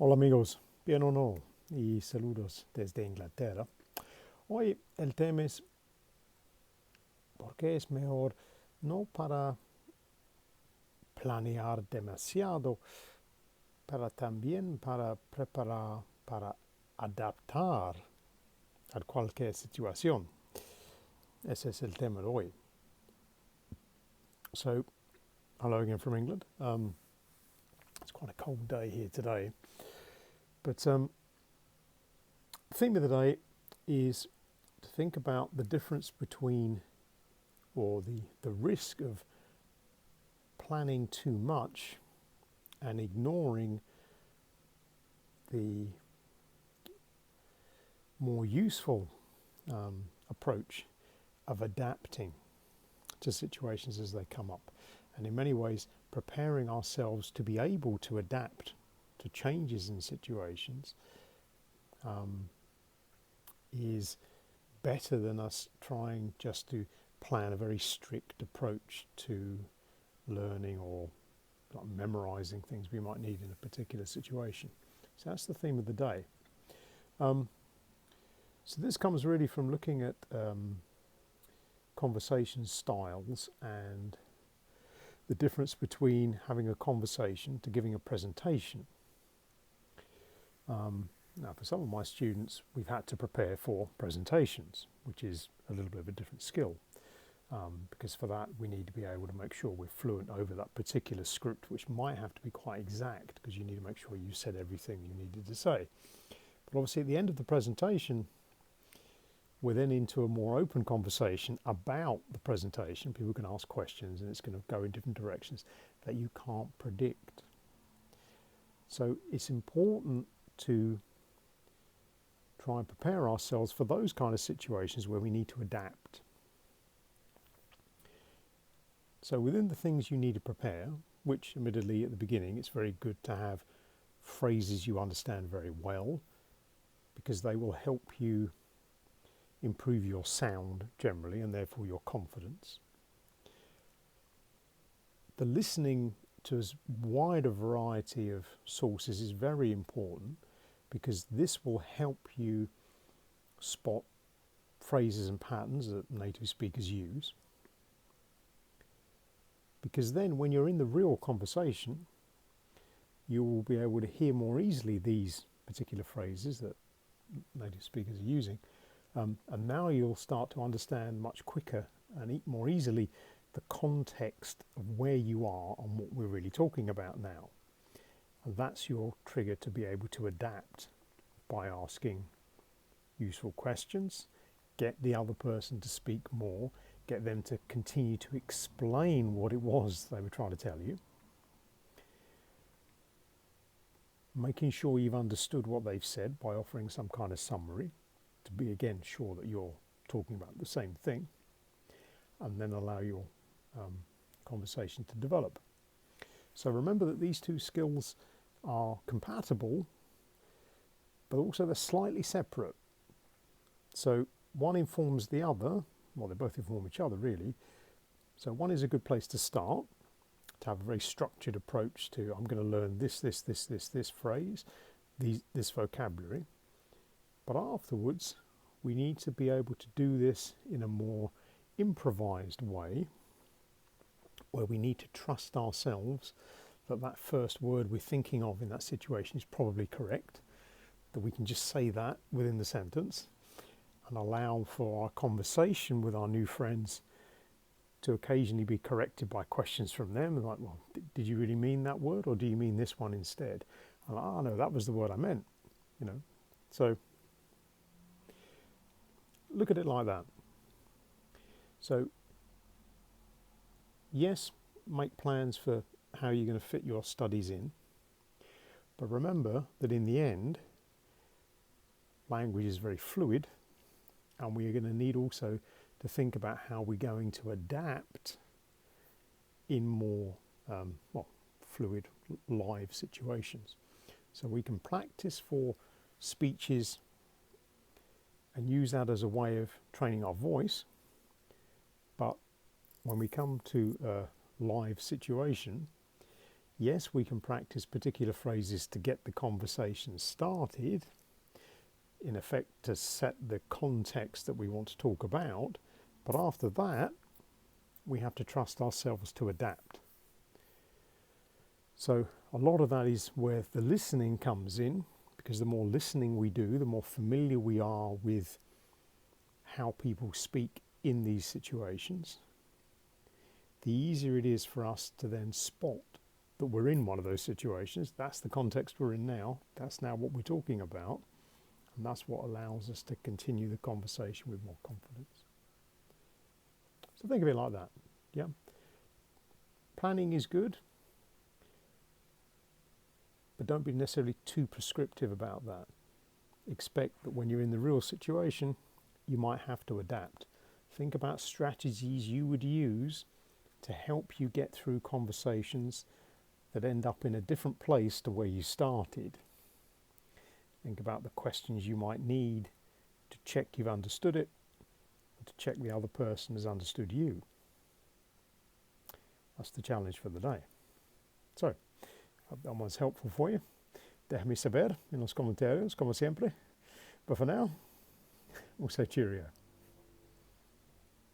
Hola amigos, bien o no, y saludos desde Inglaterra. Hoy el tema es por qué es mejor no para planear demasiado, pero también para preparar, para adaptar a cualquier situación. Ese es el tema de hoy. So, hello again from England. It's quite a cold day here today, but the theme of the day is to think about the difference between, or the risk of planning too much and ignoring the more useful approach of adapting to situations as they come up, and in many ways preparing ourselves to be able to adapt to changes in situations is better than us trying just to plan a very strict approach to learning or like memorizing things we might need in a particular situation. So that's the theme of the day. So this comes really from looking at conversation styles and the difference between having a conversation to giving a presentation. Now, for some of my students, we've had to prepare for presentations, which is a little bit of a different skill. Because for that we need to be able to make sure we're fluent over that particular script, which might have to be quite exact because you need to make sure you said everything you needed to say. But obviously at the end of the presentation, we're then into a more open conversation about the presentation. People can ask questions and it's going to go in different directions that you can't predict. So it's important to try and prepare ourselves for those kind of situations where we need to adapt. So within the things you need to prepare, which admittedly at the beginning it's very good to have phrases you understand very well, because they will help you improve your sound generally and therefore your confidence. The listening to as wide a variety of sources is very important because this will help you spot phrases and patterns that native speakers use. Because then when you're in the real conversation, you will be able to hear more easily these particular phrases that native speakers are using. And now you'll start to understand much quicker and more easily the context of where you are and what we're really talking about now. And that's your trigger to be able to adapt by asking useful questions, get the other person to speak more, get them to continue to explain what it was they were trying to tell you, making sure you've understood what they've said by offering some kind of summary to be again sure that you're talking about the same thing, and then allow your conversation to develop. So remember that these two skills are compatible, but also they're slightly separate. So one informs the other. Well, they both inform each other really. So one is a good place to start, to have a very structured approach to, I'm going to learn this phrase, this vocabulary. But afterwards, we need to be able to do this in a more improvised way, where we need to trust ourselves that that first word we're thinking of in that situation is probably correct, that we can just say that within the sentence, and allow for our conversation with our new friends to occasionally be corrected by questions from them, like, well, did you really mean that word, or do you mean this one instead? And like, oh no, that was the word I meant, So look at it like that. So yes, make plans for how you're going to fit your studies in, but remember that in the end, language is very fluid, and we are going to need also to think about how we're going to adapt in more fluid live situations. So we can practice for speeches and use that as a way of training our voice, but when we come to a live situation, Yes, we can practice particular phrases to get the conversation started, in effect to set the context that we want to talk about, but after that, we have to trust ourselves to adapt. So a lot of that is where the listening comes in, because the more listening we do, the more familiar we are with how people speak in these situations, the easier it is for us to then spot that we're in one of those situations. That's the context we're in now. That's now what we're talking about. And that's what allows us to continue the conversation with more confidence. So think of it like that. Yeah. Planning is good, but don't be necessarily too prescriptive about that. Expect that when you're in the real situation, you might have to adapt. Think about strategies you would use to help you get through conversations that end up in a different place to where you started. Think about the questions you might need to check you've understood it, and to check the other person has understood you. That's the challenge for the day. So, hope that one's helpful for you. Déjame saber en los comentarios, como siempre. But for now, we'll say cheerio.